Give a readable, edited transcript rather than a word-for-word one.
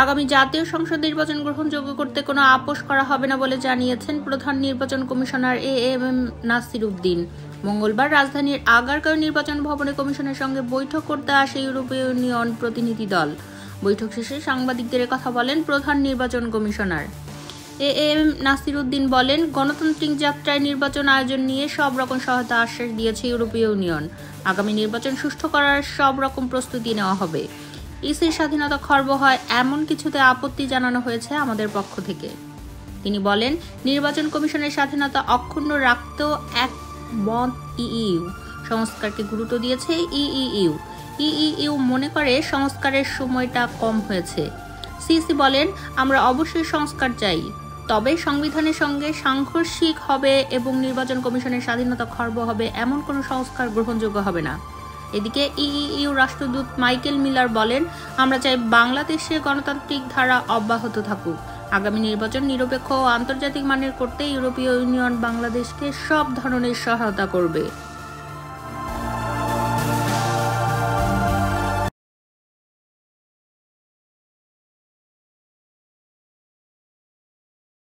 আগামী জাতীয় সংসদ নির্বাচন গ্রহণযোগ্য করতে কোনো আপোষ করা হবে না বলে জানিয়েছেন প্রধান নির্বাচন কমিশনার এএমএম নাসির উদ্দিন। মঙ্গলবার রাজধানীর আগারগাঁও নির্বাচন ভবনে কমিশনের সঙ্গে বৈঠক করতে আসে ইউরোপীয় ইউনিয়ন প্রতিনিধি দল। বৈঠক শেষে সাংবাদিকদের কথা বলেন প্রধান নির্বাচন কমিশনার। এএমএম নাসির উদ্দিন বলেন, গণতান্ত্রিক যাত্রায় নির্বাচন আয়োজন নিয়ে সব রকম সহায়তা আশ্বাস দিয়েছে ইউরোপীয় ইউনিয়ন। আগামী নির্বাচন সুষ্ঠু করার সব রকম প্রস্তুতি নেওয়া হবে। ইসির স্বাধীনতা খর্ব হয় এমন কিছুতে আপত্তি জানানো হয়েছে আমাদের পক্ষ থেকে। তিনি বলেন, নির্বাচন কমিশনের স্বাধীনতা অক্ষুণ্ণ রাখতেও একমত ইইউ। সংস্কারকে গুরুত্ব দিয়েছে ইইউ মনে করে সংস্কারের সময়টা কম হয়েছে। সিসি বলেন, আমরা অবশ্যই সংস্কার চাই, তবে সংবিধানের সঙ্গে সাংঘর্ষিক হবে এবং নির্বাচন কমিশনের স্বাধীনতা খর্ব হবে এমন কোনো সংস্কার গ্রহণযোগ্য হবে না। এদিকে ইইউ রাষ্ট্রদূত মাইকেল মিলার বলেন, আমরা চাই বাংলাদেশে গণতান্ত্রিক ধারা অব্যাহত থাকুক। আগামী নির্বাচন নিরপেক্ষ ও আন্তর্জাতিক মানের করতে ইউরোপীয় ইউনিয়ন বাংলাদেশকে সব ধরনের সহায়তা করবে।